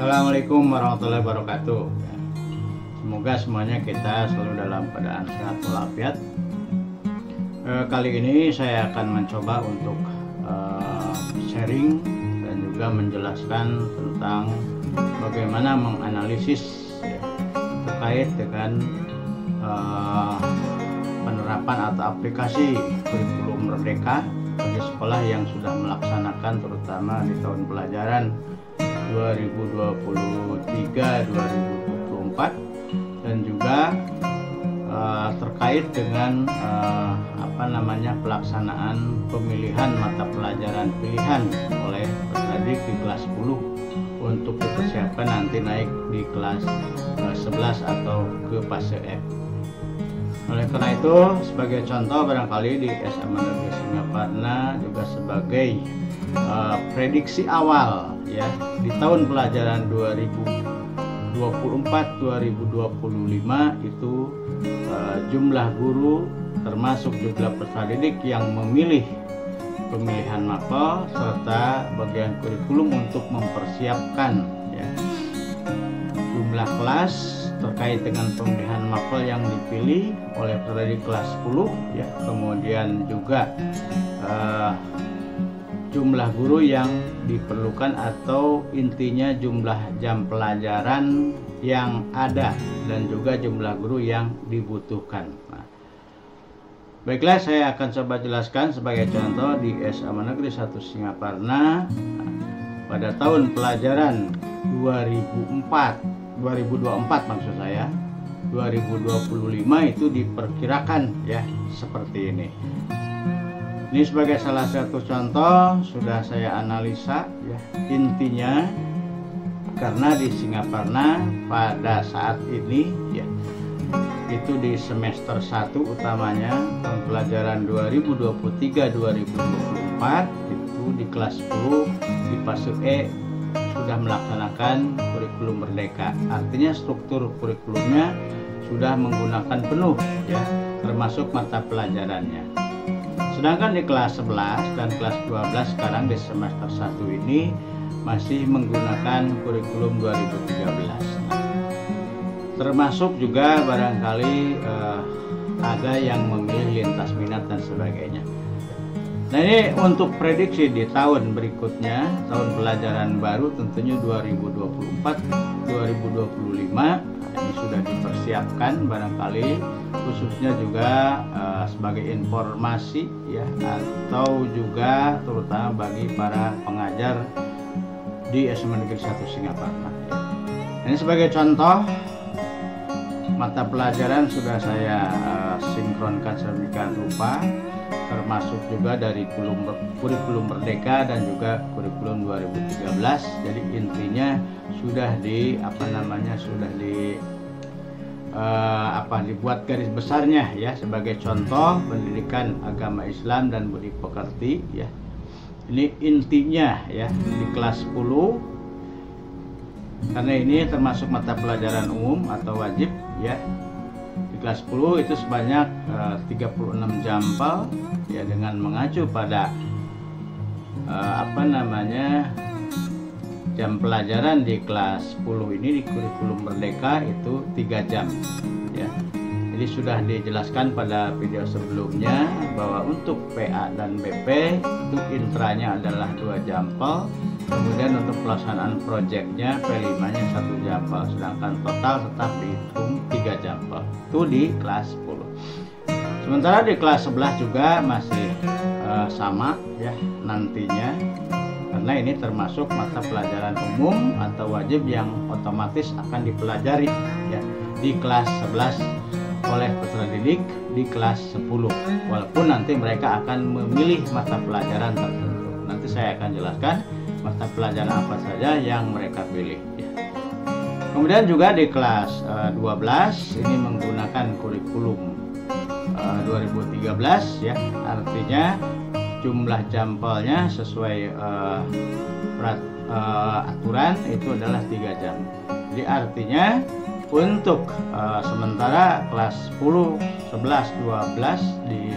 Assalamualaikum warahmatullahi wabarakatuh. Semoga semuanya kita selalu dalam keadaan sehat walafiat. Kali ini saya akan mencoba untuk sharing dan juga menjelaskan tentang bagaimana menganalisis terkait dengan penerapan atau aplikasi kurikulum Merdeka bagi sekolah yang sudah melaksanakan terutama di tahun pelajaran 2023-2024 dan juga terkait dengan pelaksanaan pemilihan mata pelajaran pilihan oleh peserta didik di kelas 10 untuk dipersiapkan nanti naik di kelas 11 atau ke fase F. Oleh karena itu, sebagai contoh barangkali di SMA Negeri Singaparna juga sebagai prediksi awal ya di tahun pelajaran 2024-2025 itu jumlah guru termasuk jumlah peserta didik yang memilih pemilihan mapel serta bagian kurikulum untuk mempersiapkan ya, jumlah kelas terkait dengan pemilihan mapel yang dipilih oleh peserta didik kelas 10 ya, kemudian juga jumlah guru yang diperlukan atau intinya jumlah jam pelajaran yang ada dan juga jumlah guru yang dibutuhkan. Baiklah, saya akan coba jelaskan sebagai contoh di SMA Negeri 1 Singaparna pada tahun pelajaran 2024 maksud saya 2025 itu diperkirakan ya seperti ini. Ini sebagai salah satu contoh sudah saya analisa ya intinya karena di Singaparna pada saat ini ya itu di semester 1 utamanya tahun pelajaran 2023-2024 itu di kelas 10 di fase E sudah melaksanakan kurikulum Merdeka. Artinya struktur kurikulumnya sudah menggunakan penuh ya termasuk mata pelajarannya. Sedangkan di kelas 11 dan kelas 12 sekarang di semester 1 ini masih menggunakan kurikulum 2013. Termasuk juga barangkali ada yang memilih lintas minat dan sebagainya. Nah, ini untuk prediksi di tahun berikutnya, tahun pelajaran baru tentunya 2024-2025 ini sudah dipersiapkan barangkali khususnya juga sebagai informasi ya atau juga terutama bagi para pengajar di SMA Negeri 1 Singaparna. Ini sebagai contoh mata pelajaran sudah saya sinkronkan sedemikian rupa termasuk juga dari kurikulum Merdeka dan juga kurikulum 2013. Jadi intinya sudah dibuat garis besarnya ya sebagai contoh pendidikan agama Islam dan budi pekerti ya. Ini intinya ya di kelas 10 karena ini termasuk mata pelajaran umum atau wajib ya. Di kelas 10 itu sebanyak 36 jampel ya dengan mengacu pada jam pelajaran di kelas 10 ini di kurikulum Merdeka itu 3 jam ya. Jadi sudah dijelaskan pada video sebelumnya bahwa untuk PA dan BP itu intranya adalah 2 jampel, kemudian untuk pelaksanaan proyeknya P5-nya 1 jampel, sedangkan total tetap dihitung 3 jampel. Itu di kelas 10. Sementara di kelas 11 juga masih sama ya nantinya, karena ini termasuk mata pelajaran umum atau wajib yang otomatis akan dipelajari ya di kelas 11 oleh peserta didik di kelas 10, walaupun nanti mereka akan memilih mata pelajaran tertentu. Nanti saya akan jelaskan mata pelajaran apa saja yang mereka pilih ya. Kemudian juga di kelas 12 ini menggunakan kurikulum 2013 ya, artinya jumlah jampelnya sesuai aturan itu adalah 3 jam. Jadi artinya untuk sementara kelas 10, 11, 12 di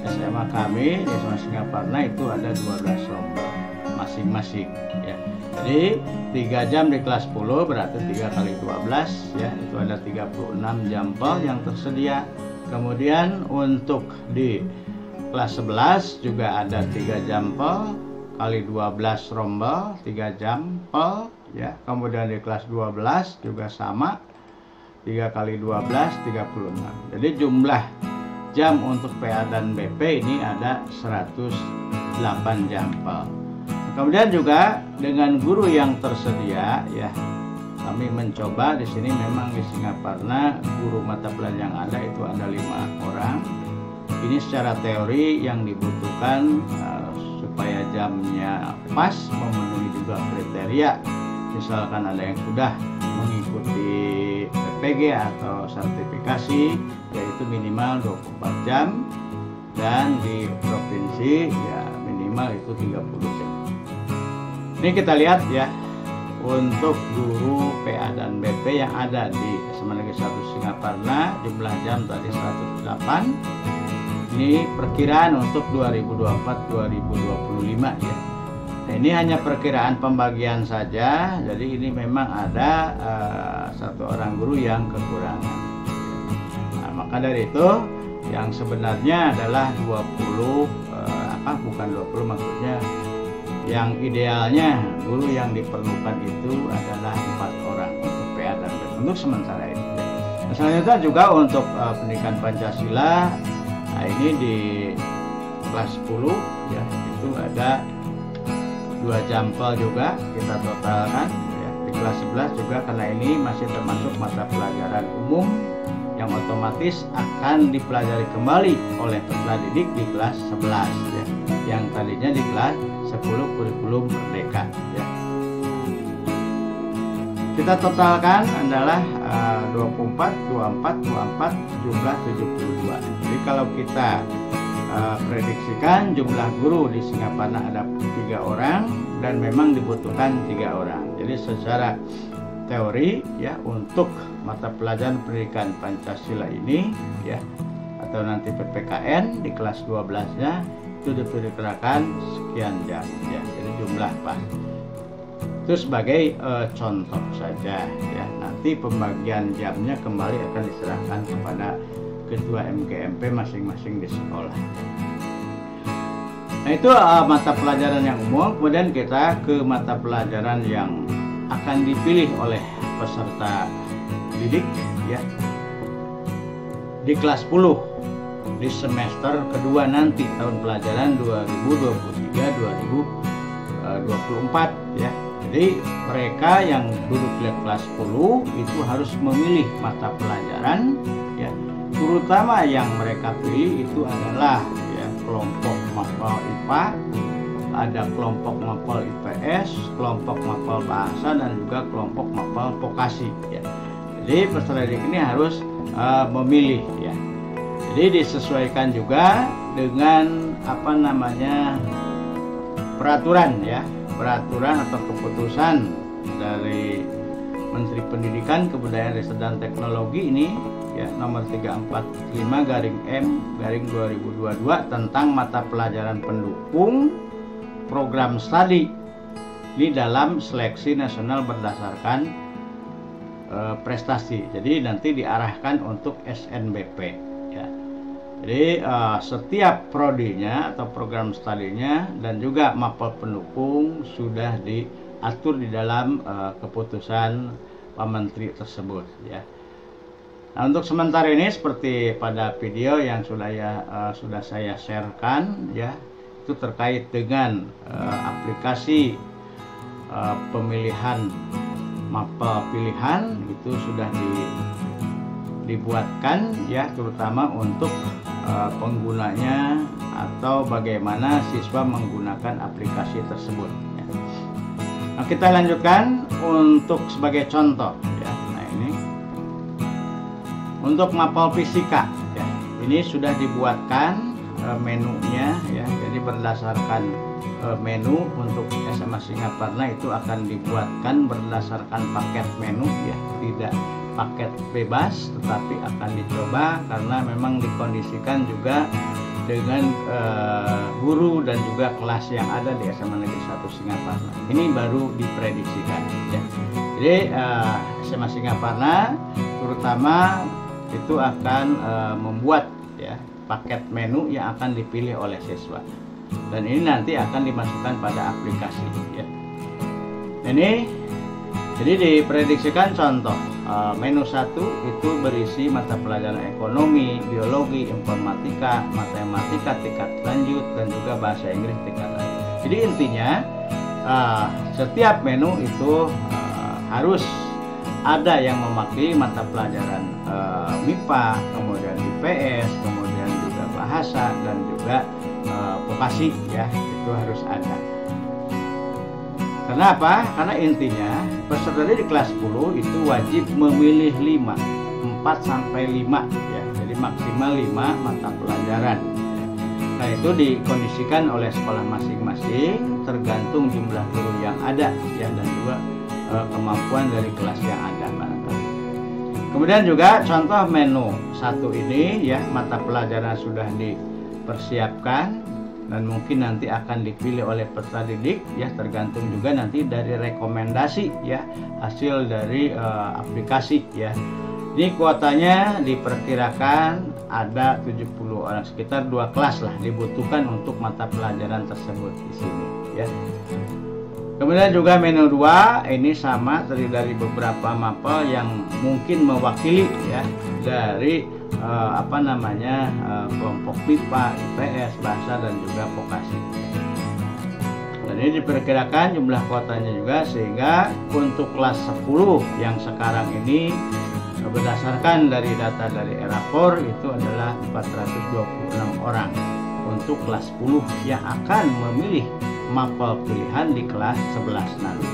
SMA kami di SMA Singaparna itu ada 12 rombel masing-masing ya. Jadi 3 jam di kelas 10 berarti 3 kali 12 ya, itu ada 36 jampel yang tersedia. Kemudian untuk di kelas 11 juga ada 3 jampel kali 12 rombel 3 jampel ya. Kemudian di kelas 12 juga sama 3 kali 12 36. Jadi jumlah jam untuk PA dan BP ini ada 108 jampel. Kemudian juga dengan guru yang tersedia ya, kami mencoba di sini memang di Singaparna guru mata pelajaran yang ada itu ada 5 orang. Ini secara teori yang dibutuhkan supaya jamnya pas memenuhi juga kriteria. Misalkan ada yang sudah mengikuti PPG atau sertifikasi yaitu minimal 24 jam dan di provinsi ya minimal itu 30 jam. Ini kita lihat ya, untuk guru PA dan BP yang ada di SMA Negeri 1 Singaparna jumlah jam tadi 108. Ini perkiraan untuk 2024-2025 ya. Nah, ini hanya perkiraan pembagian saja. Jadi ini memang ada 1 orang guru yang kekurangan. Nah, maka dari itu yang sebenarnya adalah 20 bukan 20 maksudnya. Yang idealnya guru yang diperlukan itu adalah 4 orang untuk PA dan BP untuk sementara ini. Nah, selanjutnya juga untuk pendidikan Pancasila, nah ini di kelas 10 ya itu ada 2 jampel juga kita totalkan ya. Di kelas 11 juga karena ini masih termasuk mata pelajaran umum yang otomatis akan dipelajari kembali oleh peserta didik di kelas 11 ya. Yang tadinya di kelas 10 kurikulum merdeka ya. Kita totalkan adalah 24, 24, 24 jumlah 72. Jadi kalau kita prediksikan jumlah guru di Singaparna ada 3 orang dan memang dibutuhkan 3 orang. Jadi secara teori ya untuk mata pelajaran pendidikan Pancasila ini ya atau nanti PPKN di kelas 12-nya itu diperkirakan sekian jam ya. Jadi jumlah pas. Itu sebagai contoh saja ya. Nanti pembagian jamnya kembali akan diserahkan kepada ketua MKMP masing-masing di sekolah. Nah itu mata pelajaran yang umum. Kemudian kita ke mata pelajaran yang akan dipilih oleh peserta didik ya di kelas 10 di semester kedua nanti tahun pelajaran 2023-2024 ya. Jadi mereka yang duduk di kelas 10 itu harus memilih mata pelajaran ya, terutama yang mereka pilih itu adalah ya kelompok mapel IPA, ada kelompok mapel IPS, kelompok mapel bahasa dan juga kelompok mapel vokasi ya. Jadi peserta didik ini harus memilih ya. Jadi disesuaikan juga dengan peraturan ya, peraturan atau keputusan dari Menteri Pendidikan, Kebudayaan, Riset dan Teknologi ini ya nomor 345/M/2022 tentang mata pelajaran pendukung program studi ini dalam seleksi nasional berdasarkan prestasi. Jadi nanti diarahkan untuk SNBP ya. Jadi setiap prodinya atau program studinya dan juga mapel pendukung sudah diatur di dalam keputusan Pak Menteri tersebut ya. Nah, untuk sementara ini seperti pada video yang sudah saya sharekan ya, itu terkait dengan aplikasi pemilihan mapel pilihan itu sudah dibuatkan ya, terutama untuk penggunanya atau bagaimana siswa menggunakan aplikasi tersebut ya. Nah, kita lanjutkan untuk sebagai contoh ya. Nah ini untuk mapel fisika ya, ini sudah dibuatkan menunya ya. Jadi berdasarkan menu untuk SMA Singaparna itu akan dibuatkan berdasarkan paket menu ya, tidak paket bebas, tetapi akan dicoba karena memang dikondisikan juga dengan guru dan juga kelas yang ada di SMA Negeri 1 Singaparna. Ini baru diprediksikan ya. Jadi SMA Singaparna terutama itu akan membuat ya paket menu yang akan dipilih oleh siswa, dan ini nanti akan dimasukkan pada aplikasi ya. Ini jadi diprediksikan contoh menu 1 itu berisi mata pelajaran ekonomi, biologi, informatika, matematika tingkat lanjut, dan juga bahasa Inggris tingkat lanjut. Jadi intinya setiap menu itu harus ada yang mewakili mata pelajaran MIPA, kemudian IPS, kemudian juga bahasa, dan juga vokasi ya, itu harus ada. Kenapa? Karena intinya peserta di kelas 10 itu wajib memilih 4 sampai 5 ya. Jadi maksimal 5 mata pelajaran. Nah, itu dikondisikan oleh sekolah masing-masing tergantung jumlah guru yang ada ya, dan juga kemampuan dari kelas yang ada barangkali. Kemudian juga contoh menu 1 ini ya, mata pelajaran sudah dipersiapkan dan mungkin nanti akan dipilih oleh peserta didik ya, tergantung juga nanti dari rekomendasi ya, hasil dari aplikasi ya. Ini kuotanya diperkirakan ada 70 orang, sekitar 2 kelas lah dibutuhkan untuk mata pelajaran tersebut di sini ya. Kemudian juga menu 2 ini sama, terdiri dari beberapa mapel yang mungkin mewakili ya dari kelompok MIPA, IPS, bahasa, dan juga vokasi. Dan ini diperkirakan jumlah kuotanya juga, sehingga untuk kelas 10 yang sekarang ini berdasarkan dari data dari Erapor itu adalah 426 orang untuk kelas 10 yang akan memilih mapel pilihan di kelas 11 nanti.